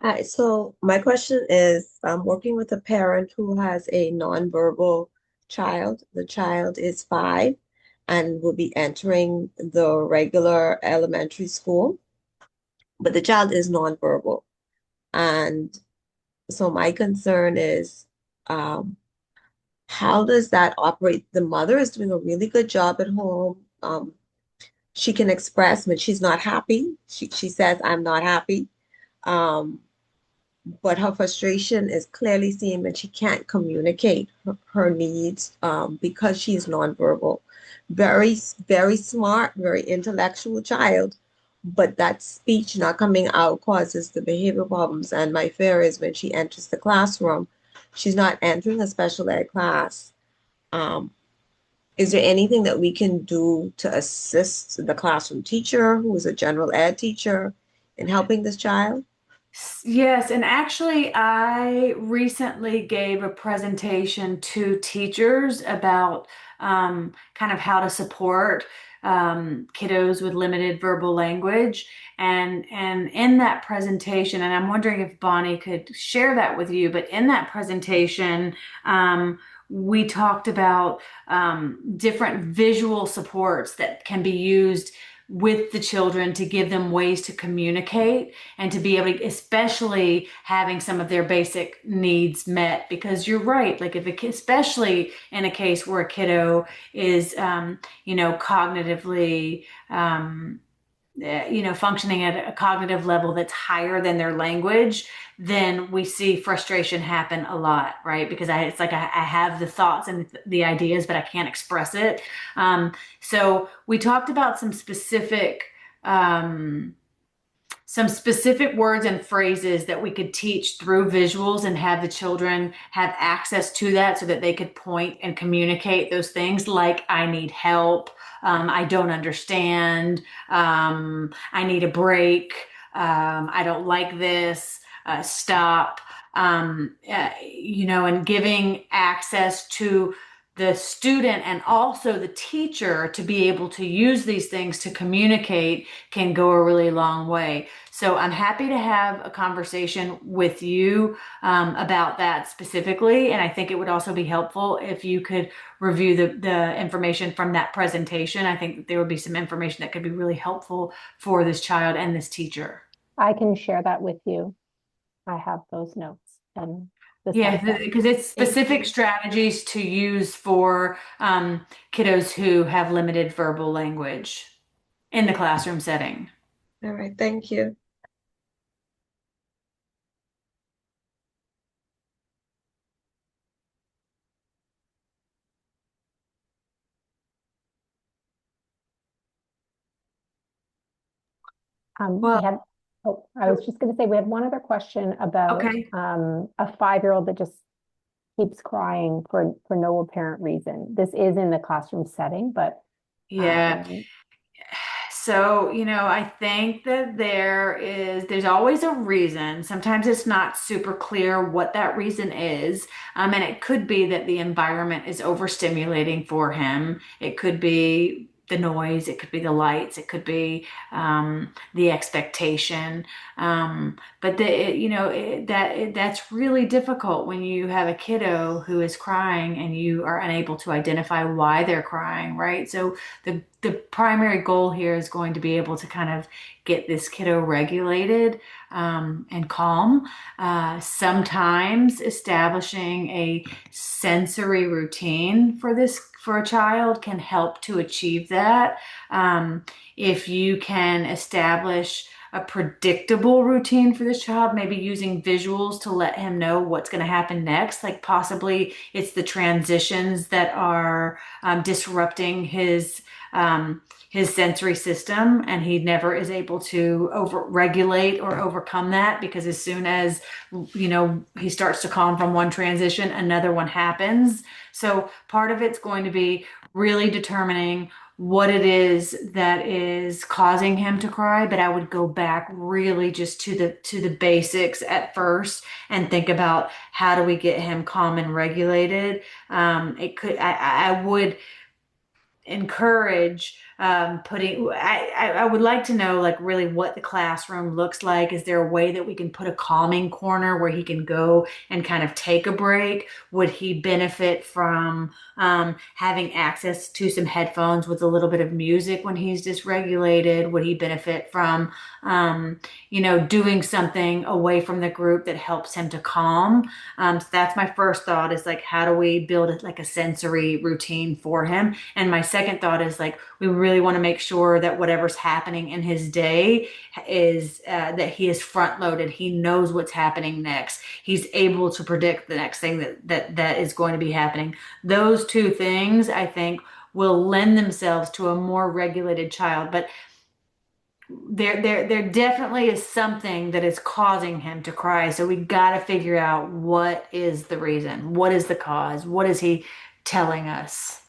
Hi, so my question is, I'm working with a parent who has a nonverbal child. The child is 5, and will be entering the regular elementary school, but the child is nonverbal. And so my concern is, um, how does that operate? The mother is doing a really good job at home. She can express when she's not happy. She says, I'm not happy. Um, but her frustration is clearly seen when she can't communicate her needs, because she is nonverbal. Very, very smart, very intellectual child, but that speech not coming out causes the behavior problems. And my fear is when she enters the classroom, she's not entering a special ed class. Um, is there anything that we can do to assist the classroom teacher, who is a general ed teacher, in helping this child? Yes, and actually, I recently gave a presentation to teachers about kind of how to support kiddos with limited verbal language. And in that presentation, and I'm wondering if Bonnie could share that with you, but in that presentation, we talked about different visual supports that can be used with the children to give them ways to communicate and to be able to, especially having some of their basic needs met. Because you're right, like if a kid, especially in a case where a kiddo is, cognitively, functioning at a cognitive level that's higher than their language, then we see frustration happen a lot, right? Because it's like I have the thoughts and the ideas, but I can't express it. So we talked about um, some specific words and phrases that we could teach through visuals and have the children have access to that so that they could point and communicate those things like I need help, I don't understand, I need a break, I don't like this, stop, and giving access to the student and also the teacher to be able to use these things to communicate can go a really long way. So I'm happy to have a conversation with you about that specifically. And I think it would also be helpful if you could review the information from that presentation. I think that there would be some information that could be really helpful for this child and this teacher. I can share that with you. I have those notes and discuss Yeah, that. because it's Thank specific you. strategies to use for kiddos who have limited verbal language in the classroom setting. All right, thank you. We Well, had, oh, I was just going to say, we had one other question about okay. a 5-year-old that just keeps crying for no apparent reason. This is in the classroom setting, but Yeah. um, So, I think that there's always a reason. Sometimes it's not super clear what that reason is. And it could be that the environment is overstimulating for him. It could be the noise, it could be the lights, it could be the expectation. But that's really difficult when you have a kiddo who is crying and you are unable to identify why they're crying, right? So the primary goal here is going to be able to kind of get this kiddo regulated and calm. Sometimes establishing a sensory routine for a child can help to achieve that. If you can establish a predictable routine for this child, maybe using visuals to let him know what's going to happen next, like possibly it's the transitions that are disrupting his sensory system, and he never is able to over regulate or overcome that because as soon as he starts to calm from one transition, another one happens. So part of it's going to be really determining what it is that is causing him to cry, but I would go back really just to the basics at first and think about how do we get him calm and regulated. It could I would encourage putting I would like to know like really what the classroom looks like. Is there a way that we can put a calming corner where he can go and kind of take a break? Would he benefit from having access to some headphones with a little bit of music when he's dysregulated? Would he benefit from doing something away from the group that helps him to calm? So that's my first thought, is like, how do we build it like a sensory routine for him? And my second thought is like, we really want to make sure that whatever's happening in his day is that he is front loaded. He knows what's happening next. He's able to predict the next thing that is going to be happening. Those two things, I think, will lend themselves to a more regulated child. But there definitely is something that is causing him to cry. So we got to figure out what is the reason, what is the cause, what is he telling us?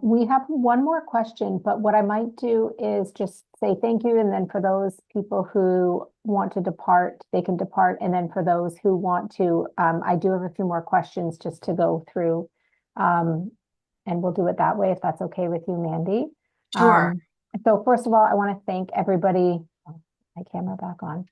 We have one more question, but what I might do is just say thank you. And then for those people who want to depart, they can depart. And then for those who want to, I do have a few more questions just to go through. And we'll do it that way if that's okay with you, Mandy. Sure. So first of all, I want to thank everybody. My camera back on.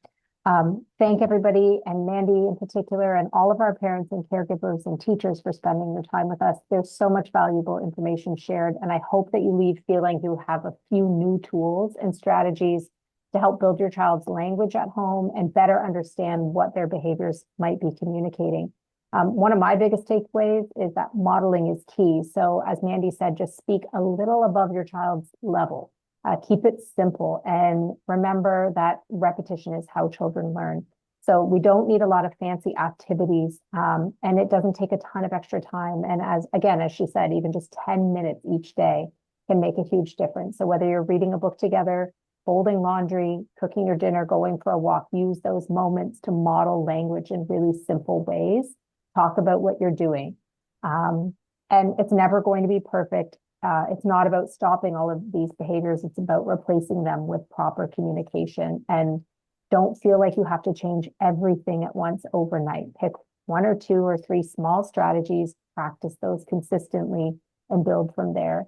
Thank everybody, and Mandy in particular, and all of our parents and caregivers and teachers for spending your time with us. There's so much valuable information shared, and I hope that you leave feeling you have a few new tools and strategies to help build your child's language at home and better understand what their behaviors might be communicating. One of my biggest takeaways is that modeling is key. So as Mandy said, just speak a little above your child's level. Keep it simple, and remember that repetition is how children learn. So we don't need a lot of fancy activities, and it doesn't take a ton of extra time. And as she said, even just 10 minutes each day can make a huge difference. So whether you're reading a book together, folding laundry, cooking your dinner, going for a walk, use those moments to model language in really simple ways. Talk about what you're doing. And it's never going to be perfect. It's not about stopping all of these behaviors. It's about replacing them with proper communication. And don't feel like you have to change everything at once overnight. Pick one or two or three small strategies, practice those consistently, and build from there.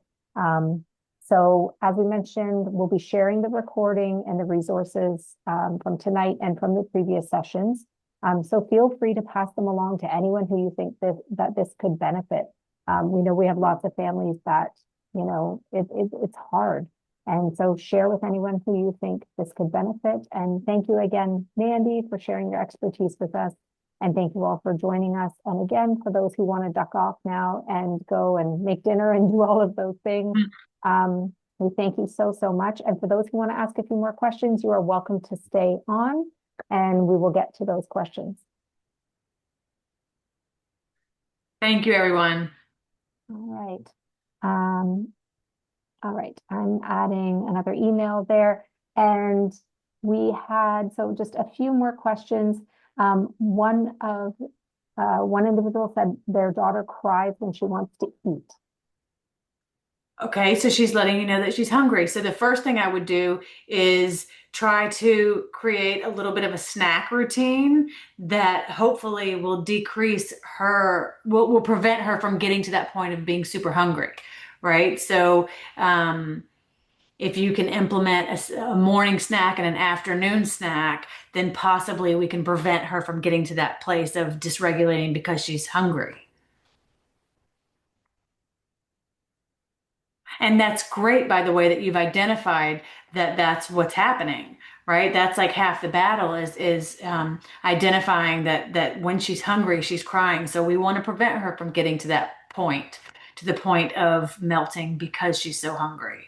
So as we mentioned, we'll be sharing the recording and the resources from tonight and from the previous sessions. So feel free to pass them along to anyone who you think that this could benefit. We know we have lots of families that, it's hard. And so share with anyone who you think this could benefit. And thank you again, Mandy, for sharing your expertise with us. And thank you all for joining us. And again, for those who want to duck off now and go and make dinner and do all of those things, we thank you so, so much. And for those who want to ask a few more questions, you are welcome to stay on, and we will get to those questions. Thank you, everyone. All right. All right. I'm adding another email there. And we had, so just a few more questions. One individual said their daughter cries when she wants to eat. Okay, so she's letting you know that she's hungry. So the first thing I would do is try to create a little bit of a snack routine that hopefully will decrease will prevent her from getting to that point of being super hungry, right? So if you can implement a morning snack and an afternoon snack, then possibly we can prevent her from getting to that place of dysregulating because she's hungry. And that's great, by the way, that you've identified that that's what's happening, right? That's like half the battle is identifying that when she's hungry, she's crying. So we want to prevent her from getting to that point, to the point of melting because she's so hungry.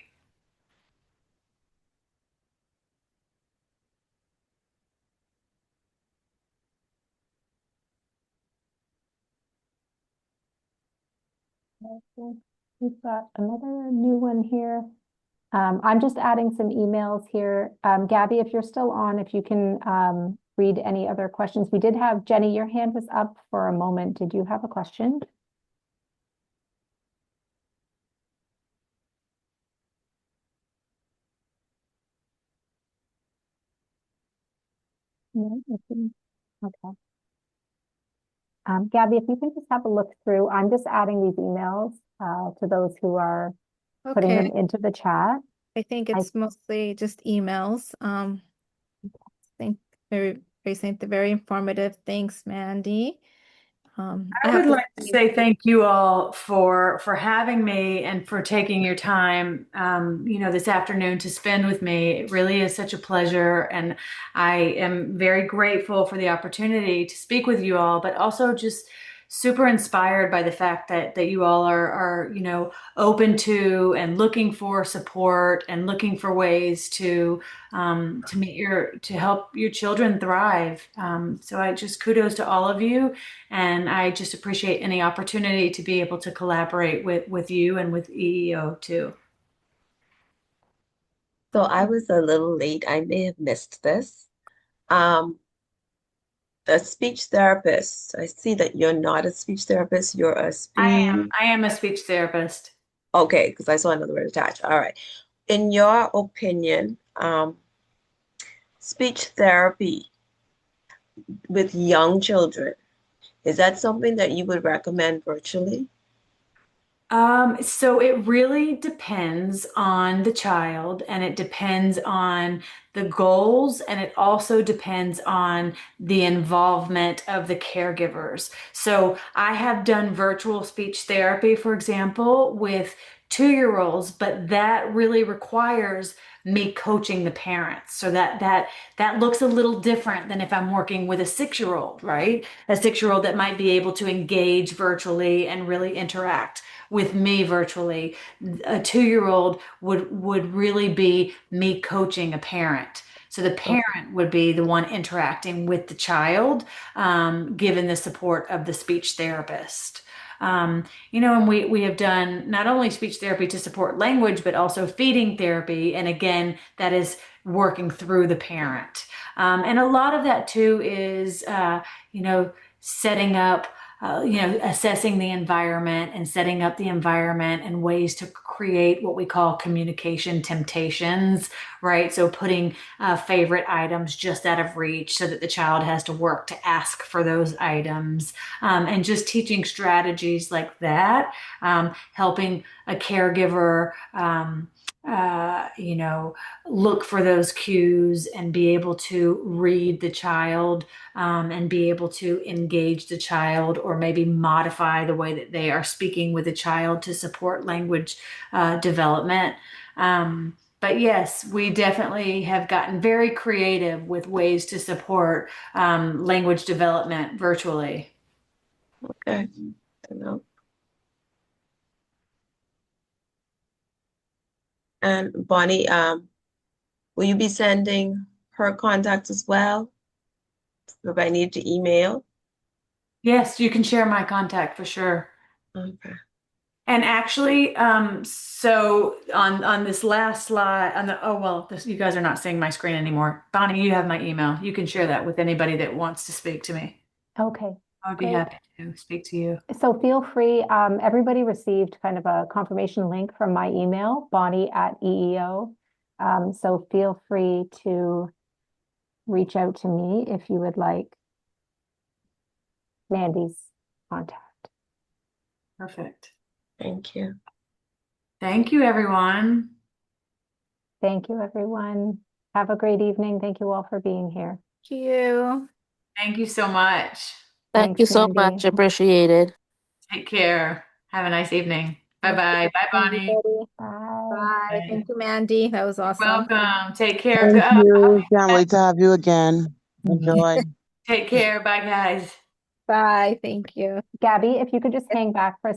We've got another new one here. I'm just adding some emails here. Gabby, if you're still on, if you can read any other questions. We did have Jenny, your hand was up for a moment. Did you have a question? No, okay. Gabby, if you can just have a look through, I'm just adding these emails to those who are putting them Okay. into the chat. I think I it's mostly just emails. I think very informative. Thanks, Mandy. I I have would to like to say, say thank you all for having me and for taking your time, this afternoon to spend with me. It really is such a pleasure, and I am very grateful for the opportunity to speak with you all, but also just super inspired by the fact that you all are open to and looking for support and looking for ways to help your children thrive. So I just kudos to all of you. And I just appreciate any opportunity to be able to collaborate with you and with EEO too. So I was a little late. I may have missed this. Um, a speech therapist. I see that you're not a speech therapist. You're a speech. I am a speech therapist. Okay, because I saw another word attached. All right. In your opinion, speech therapy with young children, is that something that you would recommend virtually? So it really depends on the child and it depends on the goals and it also depends on the involvement of the caregivers. So I have done virtual speech therapy, for example, with 2-year-olds, but that really requires me coaching the parents. So that looks a little different than if I'm working with a 6-year-old, right? A 6-year-old that might be able to engage virtually and really interact with me virtually. A 2-year-old would really be me coaching a parent. So the Okay. parent would be the one interacting with the child, given the support of the speech therapist. And we have done not only speech therapy to support language, but also feeding therapy. And again, that is working through the parent. And a lot of that too is, setting up assessing the environment and setting up the environment and ways to create what we call communication temptations, right? So putting favorite items just out of reach so that the child has to work to ask for those items, and just teaching strategies like that, helping a caregiver. Look for those cues and be able to read the child, and be able to engage the child or maybe modify the way that they are speaking with the child to support language development. But yes, we definitely have gotten very creative with ways to support language development virtually. Okay. I know. And Bonnie, will you be sending her contact as well? If I need to email. Yes, you can share my contact for sure. Okay. And actually, so on this last slide, you guys are not seeing my screen anymore. Bonnie, you have my email. You can share that with anybody that wants to speak to me. Okay, I would be great. happy to speak to you. So feel free, everybody received kind of a confirmation link from my email, Bonnie@EEO. So feel free to reach out to me if you would like Mandy's contact. Perfect. Thank you. Thank you, everyone. Thank you, everyone. Have a great evening. Thank you all for being here. thank you. Thank you so much. Thank you Thanks, so Mandy. much. Appreciate it. Take care. Have a nice evening. Bye-bye. Bye, Bonnie. Bye. Bye. Bye. Thank you, Mandy. That was awesome. Welcome. Take care. Thank you. Can't Go. wait to have you again. Enjoy. Take care. Bye, guys. Bye. Thank you. Gabby, if you could just hang back for a